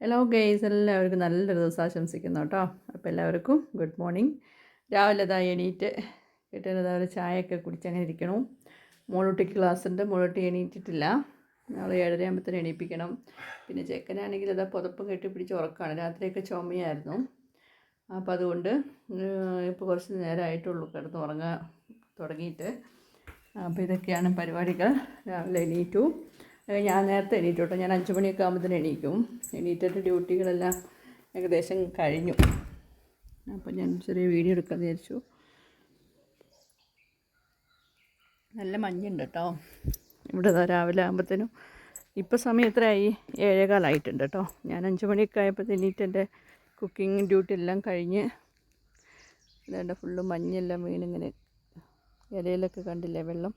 Hello guys, എല്ലാവർക്കും നല്ലൊരു ദിവസം ആശംസിക്കുന്നു കേട്ടോ. അപ്പോൾ എല്ലാവർക്കും ഗുഡ് മോർണിംഗ്. രാവിലെ എണീറ്റ് കിട്ടുന്നത് ചായയൊക്കെ കുടിച്ചങ്ങനെ ഇരിക്കണു. മോളൂട്ടിക്ക് ക്ലാസ് ഉണ്ട്. മോളൂട്ടി എണീറ്റിട്ടില്ല. നാളെ 7:30 എണീപ്പിക്കണം. പിന്നെ ചെക്കനാണെങ്കിൽ പുതപ്പും കെട്ടിപ്പിടിച്ച് ഉറക്കമാണ്. രാത്രിയൊക്കെ ചുമയായിരുന്നു. അപ്പോൾ അതുകൊണ്ട് ഇപ്പോൾ കുറച്ച് നേരമായിട്ടുള്ളൂ കിടന്ന് ഉറങ്ങാൻ തുടങ്ങിയിട്ട്. അപ്പോൾ ഇതൊക്കെയാണ് പരിപാടികൾ. രാവിലെ എണീറ്റു. ഞാൻ നേരത്തെ എണീറ്റു കേട്ടോ. ഞാൻ 5 മണിയൊക്കെ ആകുമ്പോഴത്തേന് എണീക്കും. എണീറ്റിട്ട് ഡ്യൂട്ടികളെല്ലാം ഏകദേശം കഴിഞ്ഞു. അപ്പോൾ ഞാൻ ചെറിയ വീഡിയോ എടുക്കാമെന്ന് വിചാരിച്ചു. നല്ല മഞ്ഞുണ്ട് കേട്ടോ ഇവിടെ. രാവിലെ ആകുമ്പോഴത്തേനും ഇപ്പോൾ സമയം എത്രയായി? 7:15 കേട്ടോ. ഞാൻ 5 മണിയൊക്കെ ആയപ്പോൾ എണീറ്റ് എൻ്റെ കുക്കിംഗ് ഡ്യൂട്ടി എല്ലാം കഴിഞ്ഞ് ഇതേണ്ട ഫുള്ള് മഞ്ഞെല്ലാം വീണിങ്ങനെ ഇലയിലൊക്കെ കണ്ടില്ലേ വെള്ളം.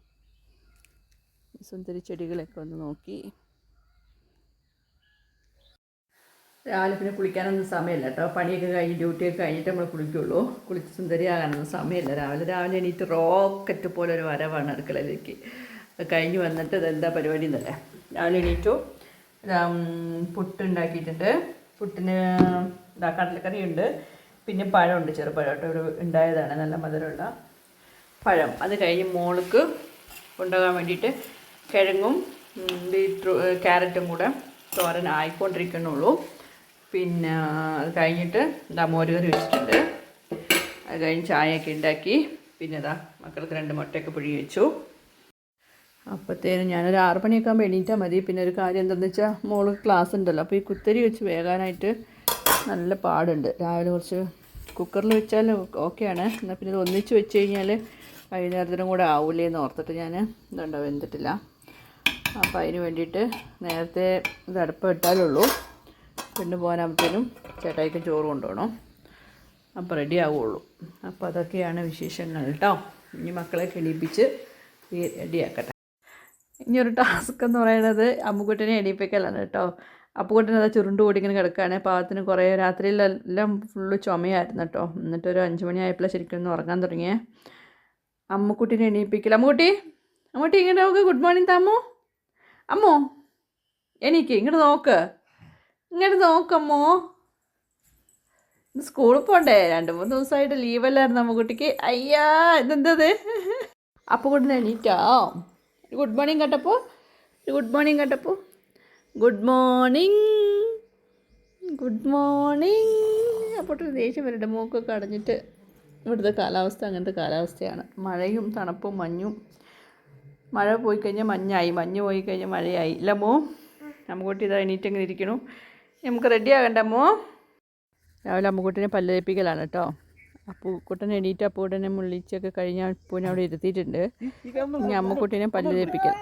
സുന്ദരി ചെടികളൊക്കെ ഒന്ന് നോക്കി. രാവിലെ പിന്നെ കുളിക്കാനൊന്നും സമയമില്ല കേട്ടോ. പണിയൊക്കെ കഴിഞ്ഞ് ഡ്യൂട്ടിയൊക്കെ കഴിഞ്ഞിട്ട് നമ്മൾ കുളിക്കുള്ളൂ. കുളിച്ച് സുന്ദരിയാകാനൊന്നും സമയമില്ല. രാവിലെ എണീറ്റ് റോക്കറ്റ് പോലെ ഒരു വരവാണ് അടുക്കളയിലേക്ക്. കഴിഞ്ഞ് വന്നിട്ട് ഇതെന്താ പരിപാടി എന്നല്ലേ. രാവിലെ എണീറ്റു. പുട്ടുണ്ടാക്കിയിട്ടുണ്ട്. പുട്ടിന് കടലക്കറിയുണ്ട്. പിന്നെ പഴമുണ്ട്, ചെറുപഴം കേട്ടോ. ഇവിടെ ഉണ്ടായതാണ്, നല്ല മധുരമുള്ള പഴം. അത് കഴിഞ്ഞ് മോൾക്ക് കൊണ്ടുപോകാൻ വേണ്ടിയിട്ട് കിഴങ്ങും ക്യാരറ്റും കൂടെ തോരൻ ആയിക്കൊണ്ടിരിക്കണുള്ളൂ. പിന്നെ അത് കഴിഞ്ഞിട്ട് മോരുകറി വെച്ചിട്ടുണ്ട്. അത് കഴിഞ്ഞ് ചായയൊക്കെ ഉണ്ടാക്കി. പിന്നെ മക്കൾക്ക് 2 മുട്ടയൊക്കെ പുഴുങ്ങി വെച്ചു. അപ്പോഴത്തേനും ഞാനൊരു 6 മണിയൊക്കെ ആകുമ്പോൾ എണീറ്റാൽ മതി. പിന്നെ ഒരു കാര്യം എന്താണെന്ന് വെച്ചാൽ മോൾക്ക് ക്ലാസ് ഉണ്ടല്ലോ. അപ്പോൾ ഈ കുത്തരി വെച്ച് വേകാനായിട്ട് നല്ല പാടുണ്ട്. രാവിലെ കുറച്ച് കുക്കറിൽ വെച്ചാൽ ഓക്കെയാണ്. എന്നാൽ പിന്നെ ഇത് ഒന്നിച്ച് വെച്ച് കഴിഞ്ഞാൽ വൈകുന്നേരത്തിനും കൂടെ ആവൂലേ എന്ന് ഓർത്തിട്ട് ഞാൻ ഇതുണ്ടോ വെന്തിട്ടില്ല. അപ്പോൾ അതിന് വേണ്ടിയിട്ട് നേരത്തെ ഇത് അടുപ്പ് ഇട്ടാലുള്ളൂ. പിന്നെ പോകാനാകുമ്പോഴത്തേനും ചേട്ടായിക്കും ചോറ് കൊണ്ടുപോകണം. അപ്പോൾ റെഡി ആവുള്ളൂ. അപ്പോൾ അതൊക്കെയാണ് വിശേഷങ്ങൾ കേട്ടോ. ഇനി മക്കളെ എണീപ്പിച്ച് റെഡിയാക്കട്ടെ. ഇനിയൊരു ടാസ്ക് എന്ന് പറയുന്നത് അമ്മുക്കുട്ടനെ എണീപ്പിക്കലാണ് കേട്ടോ. അപ്പുക്കുട്ടൻ ചുരുണ്ട് കൂടി ഇങ്ങനെ കിടക്കുകയാണ്. പാവത്തിന് കുറേ രാത്രിയിലെല്ലാം ഫുള്ള് ചുമയായിരുന്നു കേട്ടോ. എന്നിട്ടൊരു 5 മണിയായപ്പോൾ ശരിക്കും ഒന്ന് ഉറങ്ങാൻ തുടങ്ങിയേ. അമ്മുക്കുട്ടീനെ എണീപ്പിക്കൽ. അമ്മുക്കുട്ടി ഇങ്ങോട്ട് നോക്ക്. ഗുഡ് മോർണിംഗ് താമോ. അമ്മോ എണീക്ക്, ഇങ്ങോട്ട് നോക്കമ്മോ. സ്കൂളിൽ പോണ്ടേ? 2-3 ദിവസമായിട്ട് ലീവല്ലായിരുന്നു അമ്മുക്കുട്ടിക്ക്. അയ്യാ, ഇതെന്തത്? അപ്പുക്കുട്ടനെ എണീറ്റാ. ഗുഡ് മോർണിംഗ് കേട്ടപ്പോൾ. Good morning. അപ്പോട്ടൊരു ദേഷ്യം വരട്ടെ. മൂക്കൊക്കെ അടഞ്ഞിട്ട്. ഇവിടുത്തെ കാലാവസ്ഥ അങ്ങനത്തെ കാലാവസ്ഥയാണ്. മഴയും തണുപ്പും മഞ്ഞും. മഴ പോയി കഴിഞ്ഞാൽ മഞ്ഞായി, മഞ്ഞ് പോയി കഴിഞ്ഞാൽ മഴയായി. ഇല്ല അമ്മോ. അമ്മുക്കുട്ടി എണീറ്റെങ്ങനെ ഇരിക്കണു. നമുക്ക് റെഡി ആകണ്ട അമ്മോ. രാവിലെ അമ്മുക്കുട്ടിനെ പല്ല് തേപ്പിക്കലാണ് കേട്ടോ. അപ്പുക്കുട്ടനെ എണീറ്റ് അപ്പുക്കുട്ടനെ മുള്ളിച്ചൊക്കെ കഴിഞ്ഞാൽ അപ്പൂനെ അവിടെ ഇരുത്തിയിട്ടുണ്ട്. ഇനി അമ്മുക്കുട്ടീനെ പല്ല് തേപ്പിക്കൽ.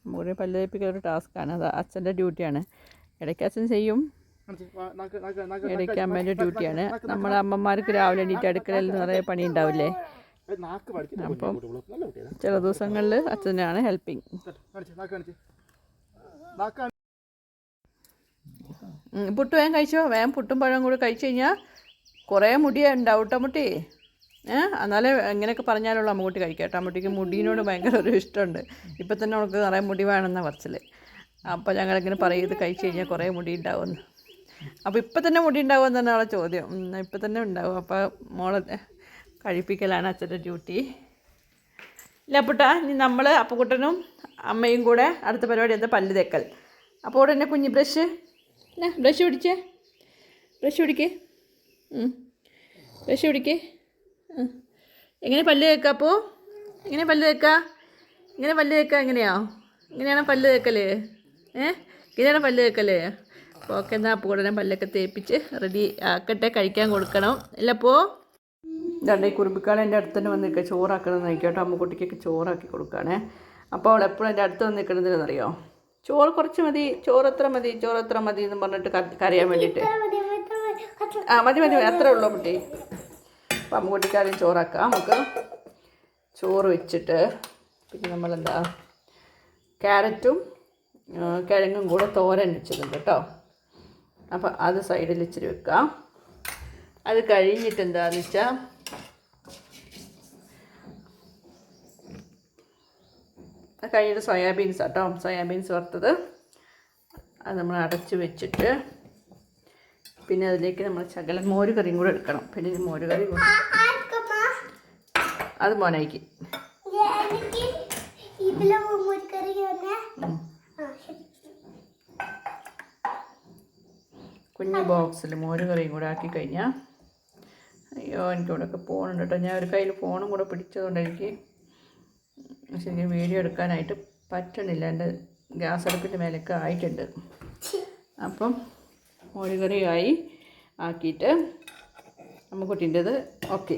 അമ്മുക്കുട്ടിനെ പല്ല് തേപ്പിക്കൽ ഒരു ടാസ്ക്കാണ്. അത് അച്ഛൻ്റെ ഡ്യൂട്ടിയാണ്. ഇടയ്ക്ക് അച്ഛൻ ചെയ്യും, ഇടയ്ക്ക് അമ്മേൻ്റെ ഡ്യൂട്ടിയാണ്. നമ്മളെ അമ്മമാർക്ക് രാവിലെ എണീറ്റ് അടുക്കളയിൽ നിറയെ പണി ഉണ്ടാവില്ലേ. അപ്പം ചില ദിവസങ്ങളിൽ അച്ഛനാണ് ഹെൽപ്പിങ്. പുട്ട് വേഗം കഴിച്ചോ. വേഗം പുട്ടും പഴവും കൂടി കഴിച്ചു കഴിഞ്ഞാൽ കുറേ മുടിയുണ്ടാവും കേട്ടോ അമ്മുട്ടി. എന്നാലേ എങ്ങനെയൊക്കെ പറഞ്ഞാലുള്ള അമ്മുക്കുട്ടി കഴിക്കാം കേട്ടോ. അമ്മുട്ടിക്ക് മുടീനോട് ഭയങ്കര ഒരു ഇഷ്ടമുണ്ട്. ഇപ്പം തന്നെ അവൾക്ക് നിറയെ മുടി വേണമെന്നാണ് പറച്ചിൽ. അപ്പോൾ ഞങ്ങളിങ്ങനെ പറയും ഇത് കഴിച്ചു കഴിഞ്ഞാൽ കുറേ മുടി ഉണ്ടാവുമെന്ന്. അപ്പോൾ ഇപ്പം തന്നെ മുടി ഉണ്ടാവുമെന്ന് തന്നെ അവളെ ചോദ്യം. ഇപ്പം തന്നെ ഉണ്ടാവും. അപ്പോൾ മോളെ കഴിപ്പിക്കലാണ് അച്ഛൻ്റെ ഡ്യൂട്ടി. ഇല്ല അപ്പുട്ടാ, ഇനി നമ്മൾ അപ്പുക്കുട്ടനും അമ്മയും കൂടെ അടുത്ത പരിപാടി എന്താ? പല്ല് തേക്കൽ. അപ്പോൾ ഉടനെ കുഞ്ഞ് ബ്രഷ് പിടിക്കേ. എങ്ങനെ പല്ല് തേക്കുക? അപ്പോൾ എങ്ങനെ പല്ല് തേക്കുക? ഇങ്ങനെയാണോ പല്ല് തേക്കൽ? ഇങ്ങനെയാണോ പല്ല് തേക്കൽ? ഓക്കെ, എന്നാൽ അപ്പുക്കുട്ടനെ പല്ലൊക്കെ തേപ്പിച്ച് റെഡി ആക്കട്ടെ. കഴിക്കാൻ കൊടുക്കണം. ഇല്ല അപ്പോൾ ഇതാണ്ട് ഈ കുറുമ്പിക്കാളെ എൻ്റെ അടുത്ത് തന്നെ വന്ന് നിൽക്കുക. ചോറാക്കണമെന്ന് നോക്കിയോട്ടോ. അമ്മുക്കുട്ടിക്കൊക്കെ ചോറാക്കി കൊടുക്കുകയാണേ. അപ്പോൾ അവൾ എപ്പോഴും എൻ്റെ അടുത്ത് വന്ന് നിൽക്കണമെന്നറിയോ. ചോറ് കുറച്ച് മതി, ചോറ് എത്ര മതി എന്ന് പറഞ്ഞിട്ട് കരയാൻ വേണ്ടിയിട്ട്. മതി അത്രേ ഉള്ളൂ കുട്ടി. അപ്പം അമ്മുക്കുട്ടിക്ക് ആദ്യം ചോറാക്കാം. നമുക്ക് ചോറ് വെച്ചിട്ട് പിന്നെ നമ്മളെന്താ ക്യാരറ്റും കിഴങ്ങും കൂടെ തോരൻ വെച്ചിട്ടുണ്ട് കേട്ടോ. അപ്പം അത് സൈഡിൽ ഇച്ചിരി വെക്കാം. അത് കഴിഞ്ഞിട്ട് എന്താണെന്ന് വെച്ചാൽ കഴിഞ്ഞിട്ട് സോയാബീൻസ് കേട്ടോ. സോയാബീൻസ് വറുത്തത് അത് നമ്മൾ അടച്ച് വെച്ചിട്ട് പിന്നെ അതിലേക്ക് നമ്മൾ ശകലം മോര് കറിയും കൂടെ എടുക്കണം. പിന്നെ ഈ മോര് കറി അത് മോനായിക്ക് കുഞ്ഞ് ബോക്സിൽ മോര് കറിയും കൂടെ ആക്കി കഴിഞ്ഞാൽ, അയ്യോ എനിക്കിവിടെയൊക്കെ ഫോണുണ്ട് കേട്ടോ. ഞാൻ ഒരു കയ്യിൽ ഫോണും കൂടെ പിടിച്ചതുകൊണ്ട് എനിക്ക് ശരിക്കും വീഡിയോ എടുക്കാനായിട്ട് പറ്റണില്ല. എൻ്റെ ഗ്യാസ് അടുപ്പിൻ്റെ മേലൊക്കെ ആയിട്ടുണ്ട്. അപ്പം മോര് കറിയായി ആക്കിയിട്ട് അമ്മക്കുട്ടീൻ്റെത് ഓക്കെ.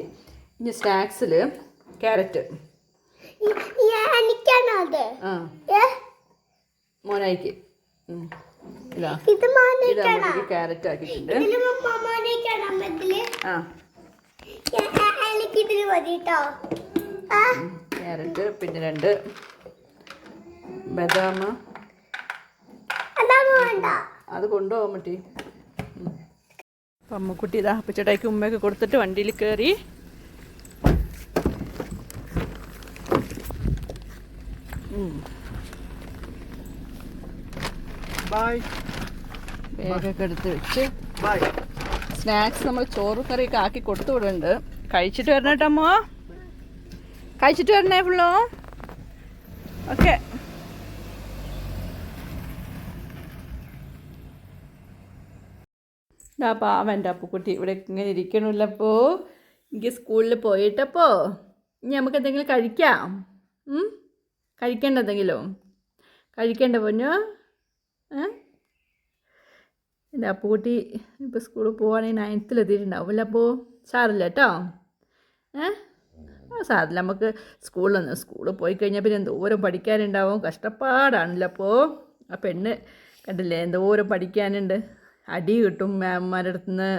ഇനി സ്നാക്സിൽ ക്യാരറ്റ് മോനായിക്ക് ഇതാ ഇതാകുമ്പോഴത്തേക്ക് ക്യാരറ്റ് ആക്കിയിട്ടുണ്ട്. ക്യാരറ്റ്, പിന്നെ 2 ബദാം, അത് കൊണ്ടുപോകാൻ പറ്റി. അപ്പം അമ്മക്കുട്ടി ഇതാ അപ്പച്ചേട്ടായിക്ക് ഉമ്മയൊക്കെ കൊടുത്തിട്ട് വണ്ടിയിൽ കയറി. ബാഗൊക്കെ എടുത്ത് വെച്ച് സ്നാക്സ് നമ്മൾ ചോറ് കറിയൊക്കെ ആക്കി കൊടുത്തു വിടുന്നുണ്ട്. കഴിച്ചിട്ട് വരണം കേട്ടോ അമ്മോ, കഴിച്ചിട്ട് വരണേ ഫുള്ളോ. ഓക്കെ. പാവൻ എൻ്റെ അപ്പുക്കുട്ടി ഇവിടെ ഇങ്ങനെ ഇരിക്കണമല്ലോ. എനിക്ക് സ്കൂളിൽ പോയിട്ടപ്പോ ഇനി നമുക്ക് എന്തെങ്കിലും കഴിക്കാം. കഴിക്കേണ്ട എന്തെങ്കിലും കഴിക്കേണ്ട പൊന്നോ. എൻ്റെ അപ്പുക്കുട്ടി ഇപ്പോൾ സ്കൂളിൽ പോവുകയാണെങ്കിൽ 9th എത്തിയിട്ടുണ്ടാവില്ല. അപ്പോൾ സാറില്ല കേട്ടോ. സാറില്ല, നമുക്ക് സ്കൂളിൽ പോയി കഴിഞ്ഞാൽ പിന്നെ എന്തോരം പഠിക്കാനുണ്ടാവും. കഷ്ടപ്പാടാണല്ലോ. അപ്പോൾ ആ പെണ്ണ് കണ്ടില്ലേ എന്തോരം പഠിക്കാനുണ്ട്. അടി കിട്ടും മാമ്മാരുടെ അടുത്ത് നിന്ന്.